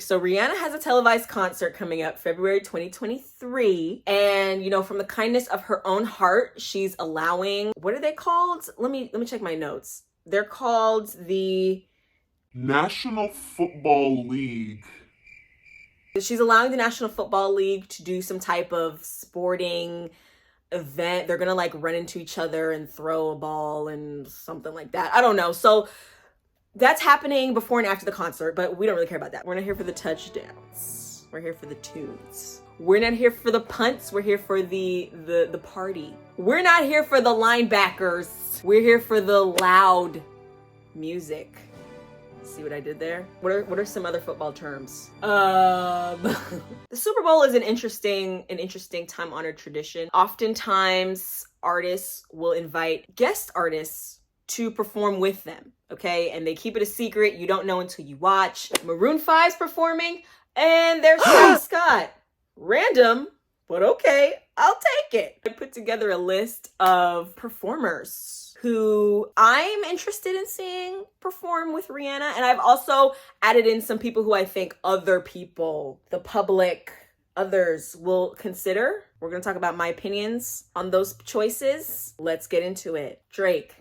So Rihanna has a televised concert coming up February 2023. And, you know, from the kindness of her own heart, she's allowing, what are they called? Let me check my notes. They're called the National Football League. She's allowing the National Football League to do some type of sporting event. They're gonna like run into each other and throw a ball and something like that. I don't know. So that's happening before and after the concert, but we don't really care about that. We're not here for the touchdowns. We're here for the tunes. We're not here for the punts. We're here for the party. We're not here for the linebackers. We're here for the loud music. See what I did there? What are some other football terms? The Super Bowl is an interesting time-honored tradition. Oftentimes, artists will invite guest artists to perform with them, okay? And they keep it a secret. You don't know until you watch. Maroon 5's performing, and there's Travis Scott. Random, but okay, I'll take it. I put together a list of performers who I'm interested in seeing perform with Rihanna. And I've also added in some people who I think other people, the public, others will consider. We're gonna talk about my opinions on those choices. Let's get into it. Drake.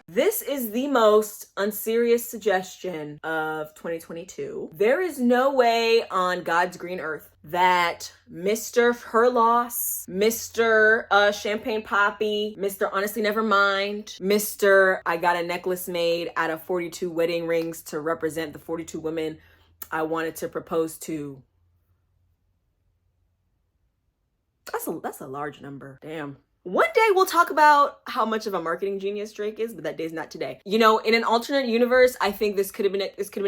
This is the most unserious suggestion of 2022. There is no way on God's green earth that Mr. Her Loss, Mr. Champagne Poppy, Mr. Honestly Nevermind, Mr. I got a necklace made out of 42 wedding rings to represent the 42 women I wanted to propose to. That's a large number. Damn. One day we'll talk about how much of a marketing genius Drake is, but that day's not today. You know, in an alternate universe, I think this could have been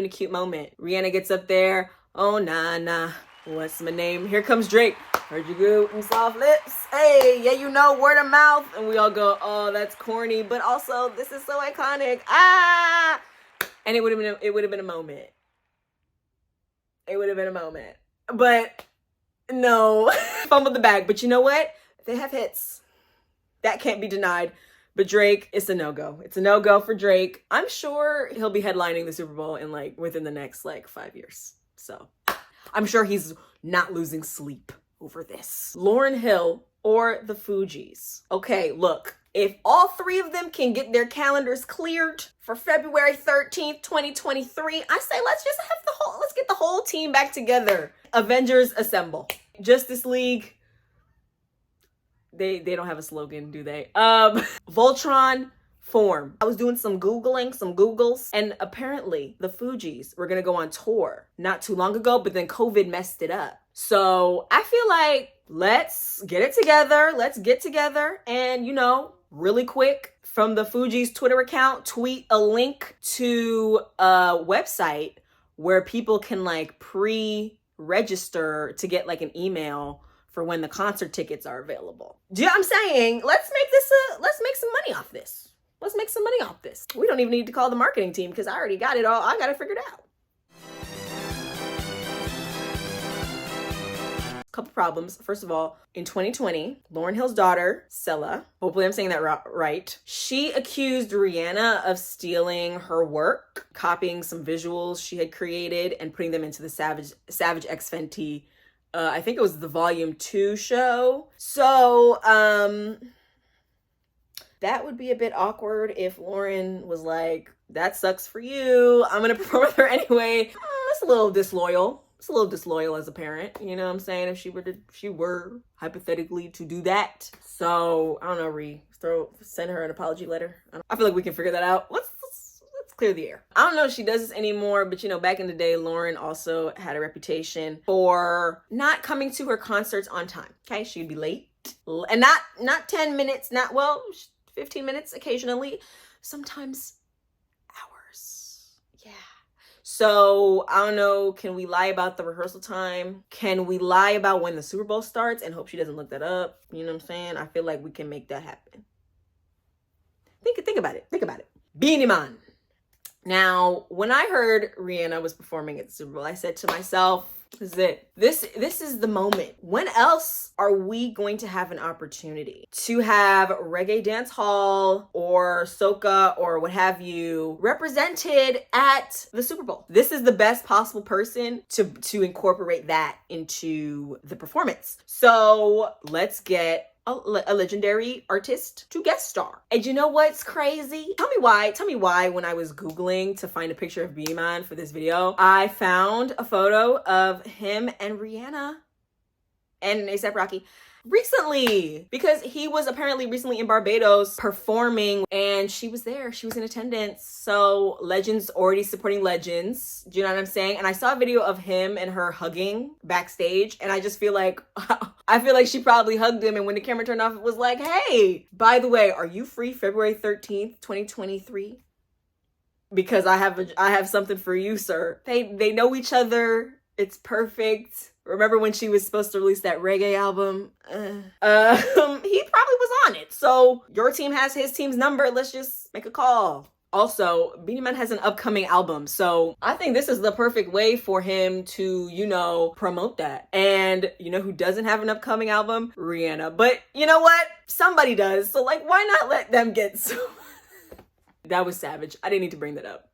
a cute moment. Rihanna gets up there. Oh, nah. What's my name? Here comes Drake. Heard you good and soft lips. Hey, yeah, you know, word of mouth. And we all go, oh, that's corny, but also this is so iconic. Ah! And it would have been a moment. It would have been a moment. But no. Fumbled the bag. But you know what? They have hits. That can't be denied. But Drake, it's a no-go. It's a no-go for Drake. I'm sure he'll be headlining the Super Bowl in within the next 5 years. So I'm sure he's not losing sleep over this. Lauryn Hill or the Fugees. Okay, look, if all three of them can get their calendars cleared for February 13th, 2023, I say let's get the whole team back together. Avengers assemble. Justice League. They don't have a slogan, do they? Voltron form. I was doing some Googles, and apparently the Fugees were gonna go on tour not too long ago, but then COVID messed it up. So I feel like let's get together and, you know, really quick from the Fugees Twitter account, tweet a link to a website where people can pre-register to get an email for when the concert tickets are available. Do you know what I'm saying? Let's make some money off this. Let's make some money off this. We don't even need to call the marketing team because I already got it all. I got it figured out. Couple problems. First of all, in 2020, Lauryn Hill's daughter, Sella, hopefully I'm saying that right, she accused Rihanna of stealing her work, copying some visuals she had created and putting them into the Savage X Fenty I think it was the Volume 2 show. So, that would be a bit awkward if Lauryn was like, that sucks for you. I'm going to perform with her anyway. It's a little disloyal. It's a little disloyal as a parent. You know what I'm saying? If she were hypothetically to do that. So, I don't know, send her an apology letter. I feel like we can figure that out. Let's clear the air. I don't know if she does this anymore, but you know, back in the day, Lauryn also had a reputation for not coming to her concerts on time. Okay, she'd be late. And not 10 minutes, 15 minutes occasionally, sometimes hours. Yeah. So, I don't know, can we lie about the rehearsal time? Can we lie about when the Super Bowl starts and hope she doesn't look that up? You know what I'm saying? I feel like we can make that happen. Think about it. Beenie Man. Now, when I heard Rihanna was performing at the Super Bowl, I said to myself, This is it. This is the moment. When else are we going to have an opportunity to have reggae dance hall or soca or what have you represented at the Super Bowl? This is the best possible person to incorporate that into the performance. So let's get a legendary artist to guest star. And you know what's crazy? Tell me why when I was Googling to find a picture of Beenie Man for this video, I found a photo of him and Rihanna and A$AP Rocky recently, because he was apparently recently in Barbados performing and she was there. She was in attendance. So legends already supporting legends. Do you know what I'm saying? And I saw a video of him and her hugging backstage, and I just feel like she probably hugged him, and when the camera turned off, it was like, hey, by the way, are you free February 13th, 2023? Because I have something for you, sir. They know each other. It's perfect. Remember when she was supposed to release that reggae album? He probably was on it. So your team has his team's number. Let's just make a call. Also, Beenie Man has an upcoming album. So I think this is the perfect way for him to, you know, promote that. And you know who doesn't have an upcoming album? Rihanna. But you know what? Somebody does. So like, why not let them get some? That was savage. I didn't need to bring that up.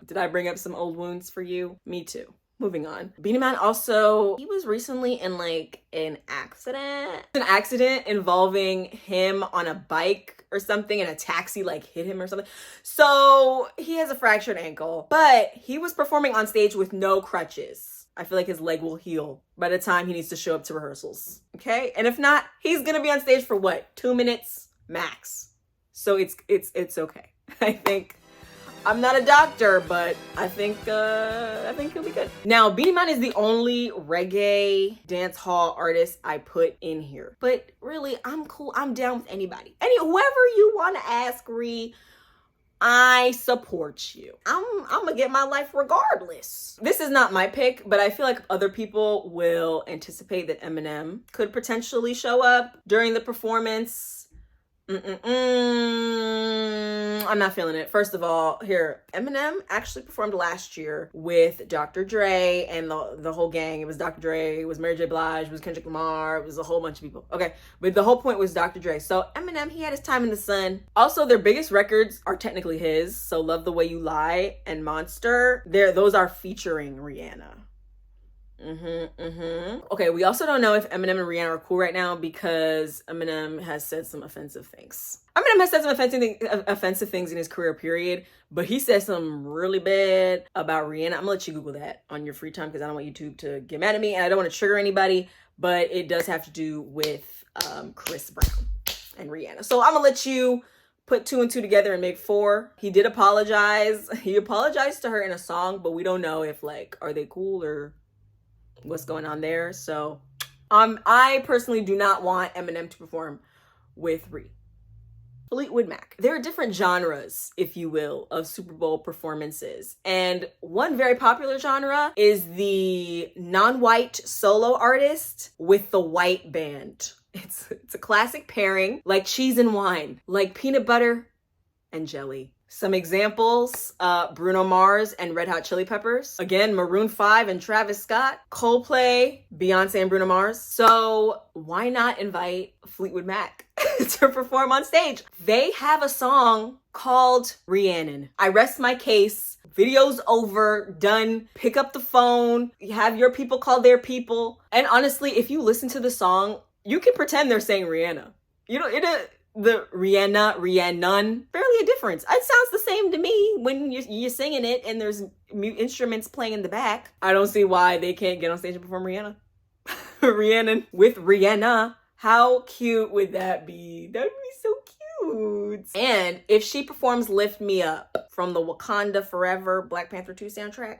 Did I bring up some old wounds for you? Me too. Moving on. Beenie Man also, he was recently in like an accident involving him on a bike or something, and a taxi like hit him or something. So he has a fractured ankle, but he was performing on stage with no crutches. I feel like his leg will heal by the time he needs to show up to rehearsals. Okay. And if not, he's going to be on stage for what? 2 minutes max. So it's okay. I think, I'm not a doctor, but I think he'll be good. Now, Beenie Man is the only reggae dance hall artist I put in here. But really, I'm cool. I'm down with anybody. Whoever you want to ask, I support you. I'm gonna get my life regardless. This is not my pick, but I feel like other people will anticipate that Eminem could potentially show up during the performance. I'm not feeling it. First of all, here, Eminem actually performed last year with Dr. Dre and the whole gang. It was Dr. Dre, it was Mary J. Blige, it was Kendrick Lamar, it was a whole bunch of people. Okay, but the whole point was Dr. Dre. So Eminem, he had his time in the sun. Also, their biggest records are technically his. So Love the Way You Lie and Monster, those are featuring Rihanna. Okay, we also don't know if Eminem and Rihanna are cool right now because Eminem has said some offensive things. Eminem has said some offensive things in his career, period. But he said some really bad about Rihanna. I'm gonna let you Google that on your free time because I don't want YouTube to get mad at me and I don't want to trigger anybody. But it does have to do with Chris Brown and Rihanna. So I'm gonna let you put 2 and 2 together and make 4. He did apologize. He apologized to her in a song, but we don't know if like, are they cool or what's going on there. So I personally do not want Eminem to perform with Fleetwood Mac. There are different genres, if you will, of Super Bowl performances. And one very popular genre is the non-white solo artist with the white band. It's a classic pairing, like cheese and wine, like peanut butter and jelly. Some examples, Bruno Mars and Red Hot Chili Peppers. Again, Maroon 5 and Travis Scott. Coldplay, Beyonce and Bruno Mars. So why not invite Fleetwood Mac to perform on stage? They have a song called Rhiannon. I rest my case. Video's over, done. Pick up the phone. Have your people call their people. And honestly, if you listen to the song, you can pretend they're saying Rihanna. You know, the Rhiannon, barely a difference. It sounds the same to me when you're singing it and there's instruments playing in the back. I don't see why they can't get on stage and perform Rihanna. Rhiannon with Rihanna. How cute would that be? That would be so cute. And if she performs Lift Me Up from the Wakanda Forever Black Panther 2 soundtrack,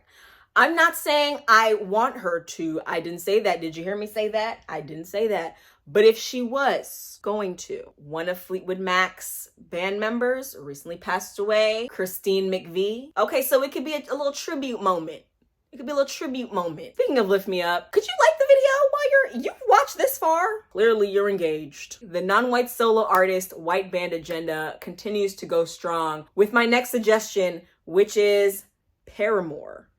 I'm not saying I want her to. I didn't say that. Did you hear me say that? I didn't say that. But if she was going to, one of Fleetwood Mac's band members recently passed away, Christine McVie. Okay, so it could be a little tribute moment. It could be a little tribute moment. Speaking of Lift Me Up, could you like the video while you've watched this far? Clearly you're engaged. The non-white solo artist white band agenda continues to go strong with my next suggestion, which is Paramore.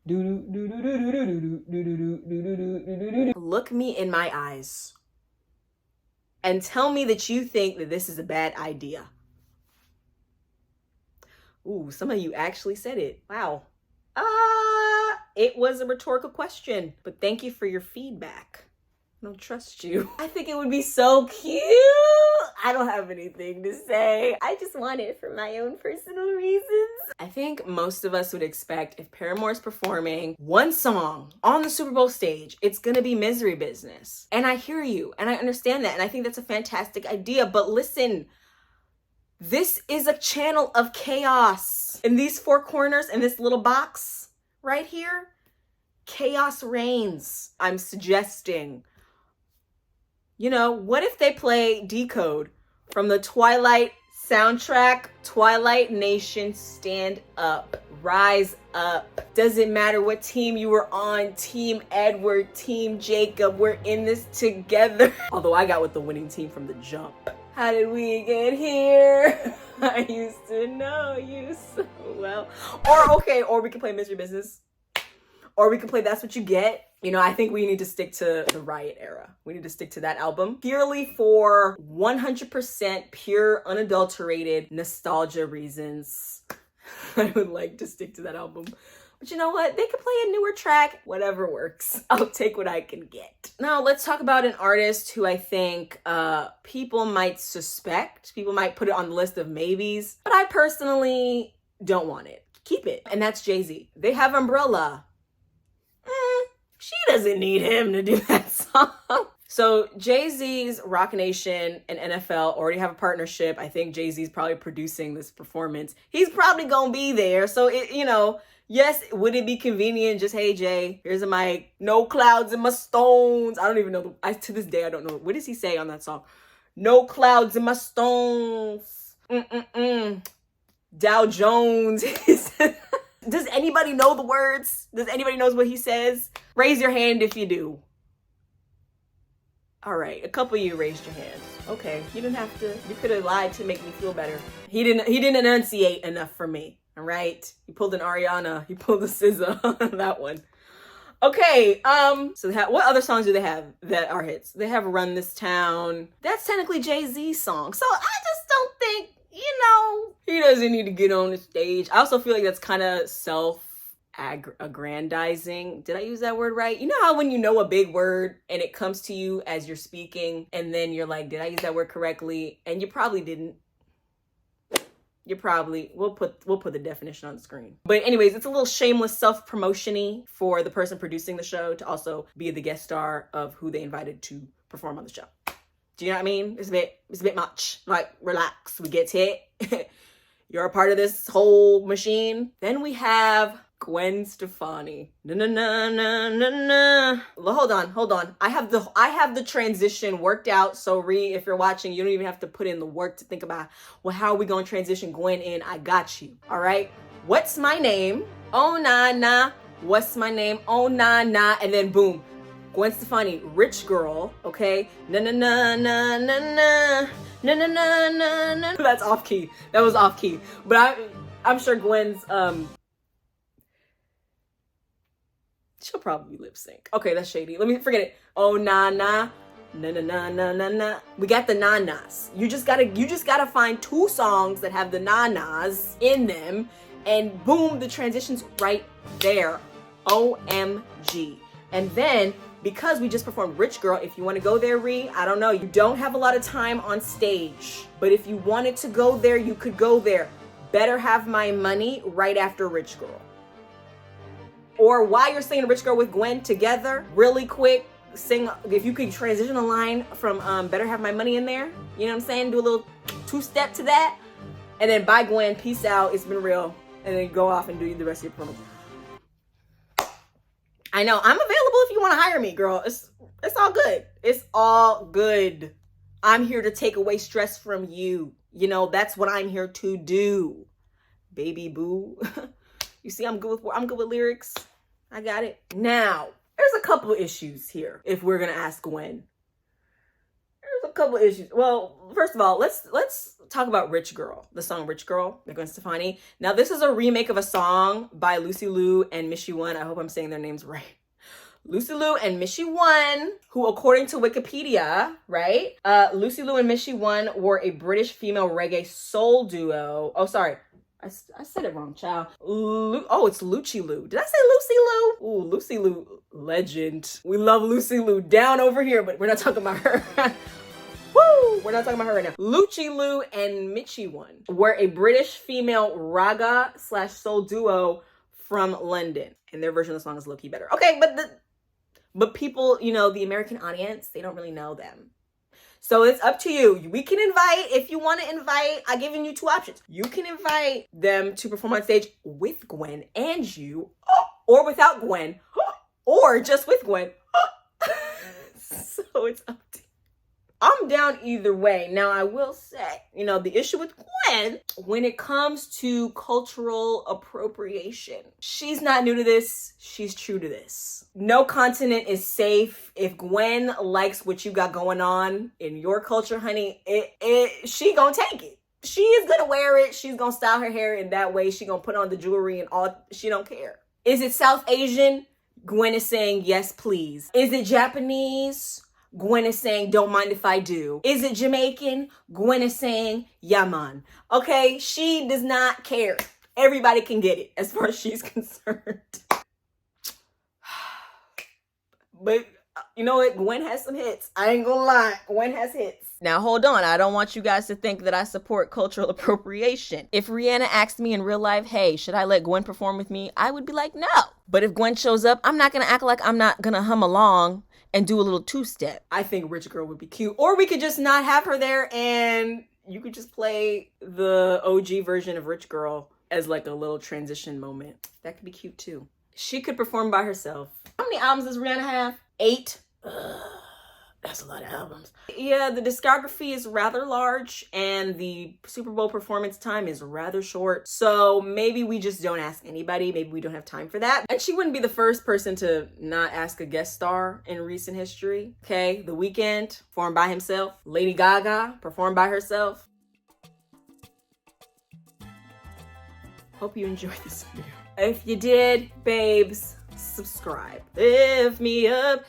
Look me in my eyes and tell me that you think that this is a bad idea. Ooh, some of you actually said it. Wow. It was a rhetorical question, but thank you for your feedback. I don't trust you. I think it would be so cute. I don't have anything to say. I just want it for my own personal reasons. I think most of us would expect if Paramore's performing one song on the Super Bowl stage, it's gonna be Misery Business. And I hear you, and I understand that, and I think that's a fantastic idea, but listen, this is a channel of chaos. In these four corners, in this little box right here, chaos reigns. I'm suggesting, what if they play Decode from the Twilight soundtrack? Twilight Nation, stand up, rise up. Doesn't matter what team you were on, Team Edward, Team Jacob, we're in this together. Although I got with the winning team from the jump. How did we get here? I used to know you so well. Or we can play Misery Business. Or we can play That's What You Get. I think we need to stick to the Riot era. We need to stick to that album purely for 100% pure, unadulterated nostalgia reasons. I would like to stick to that album. But you know what? They could play a newer track. Whatever works. I'll take what I can get. Now, let's talk about an artist who I think people might suspect. People might put it on the list of maybes. But I personally don't want it. Keep it. And that's JayZ. They have Umbrella. She doesn't need him to do that song. So JayZ's Roc Nation and NFL already have a partnership. I think JayZ's probably producing this performance. He's probably gonna be there. So yes, would it be convenient? Just, hey Jay, here's a mic. No clouds in my stones. I don't even know. To this day, I don't know. What does he say on that song? No clouds in my stones. Dow Jones. Does anybody know the words? Does anybody knows what he says? Raise your hand if you do. All right, a couple of you raised your hands. Okay, you didn't have to. You could have lied to make me feel better. He didn't enunciate enough for me. All right, he pulled an Ariana. He pulled a SZA on that one. Okay, so what other songs do they have that are hits? They have Run This Town. That's technically JayZ's song. So I just don't think, he doesn't need to get on the stage. I also feel like that's kind of self-aggrandizing. Did I use that word right? You know how when you know a big word and it comes to you as you're speaking and then you're like, did I use that word correctly? And you probably didn't. We'll put the definition on the screen. But anyways, it's a little shameless self-promotion-y for the person producing the show to also be the guest star of who they invited to perform on the show. Do you know what I mean? It's a bit much. Like, relax. We get it. You're a part of this whole machine. Then we have Gwen Stefani. Na na na na na na. Hold on. I have the transition worked out. So if you're watching, you don't even have to put in the work to think about, well, how are we gonna transition Gwen in? I got you. All right. What's my name? Oh na na. What's my name? Oh na na. And then boom. Gwen Stefani, rich girl, okay? Na na na na na na na na na na na. That's off key. That was off key. But I'm sure Gwen's she'll probably lip sync. Okay, that's shady. Let me forget it. Oh na na na na na na na na. We got the na-nas. You just gotta find two songs that have the na-nas in them, and boom, the transition's right there. OMG. And then, because we just performed Rich Girl, if you want to go there, I don't know. You don't have a lot of time on stage. But if you wanted to go there, you could go there. Better Have My Money right after Rich Girl. Or while you're singing Rich Girl with Gwen together, really quick, sing, if you could transition a line from Better Have My Money in there. You know what I'm saying? Do a little two-step to that. And then bye Gwen, peace out, it's been real. And then go off and do the rest of your performance. I know, I'm available if you want to hire me, girl. It's all good. It's all good. I'm here to take away stress from you. That's what I'm here to do. Baby boo. You see, I'm good with lyrics. I got it. Now, there's a couple of issues here if we're going to ask Gwen. There's a couple issues. Well, first of all, let's talk about Rich Girl, the song Rich Girl by Gwen Stefani. Now, this is a remake of a song by Lucy Liu and Missy One. I hope I'm saying their names right. Lucy Liu and Missy One, who according to Wikipedia, right? Lucy Liu and Missy One were a British female reggae soul duo. Oh, sorry. I said it wrong, child. It's Lucy Liu. Did I say Lucy Liu? Ooh, Lucy Liu, legend. We love Lucy Liu down over here, but we're not talking about her. Woo! We're not talking about her right now. Lucy Liu and Missy One were a British female raga / soul duo from London. And their version of the song is low-key better. Okay, but people, you know, the American audience, they don't really know them. So it's up to you. We can invite, if you want to invite, I'm giving you two options. You can invite them to perform on stage with Gwen and you, or without Gwen, or just with Gwen. So it's up to you. I'm down either way. Now, I will say, you know, the issue with Gwen, when it comes to cultural appropriation, she's not new to this. She's true to this. No continent is safe. If Gwen likes what you got going on in your culture, honey, she gonna take it. She is gonna wear it. She's gonna style her hair in that way. She gonna put on the jewelry and all. She don't care. Is it South Asian? Gwen is saying, yes, please. Is it Japanese? Gwen is saying, don't mind if I do. Is it Jamaican? Gwen is saying, yeah, man. Okay, she does not care. Everybody can get it as far as she's concerned. But you know what? Gwen has some hits. I ain't gonna lie. Gwen has hits. Now, hold on. I don't want you guys to think that I support cultural appropriation. If Rihanna asked me in real life, hey, should I let Gwen perform with me? I would be like, no. But if Gwen shows up, I'm not gonna act like I'm not gonna hum along and do a little two-step. I think Rich Girl would be cute. Or we could just not have her there and you could just play the OG version of Rich Girl as like a little transition moment. That could be cute too. She could perform by herself. How many albums does Rihanna have? 8. That's a lot of albums. Yeah, the discography is rather large and the Super Bowl performance time is rather short. So maybe we just don't ask anybody. Maybe we don't have time for that. And she wouldn't be the first person to not ask a guest star in recent history. Okay, The Weeknd performed by himself. Lady Gaga performed by herself. Hope you enjoyed this video. If you did, babes, subscribe. Lift me up,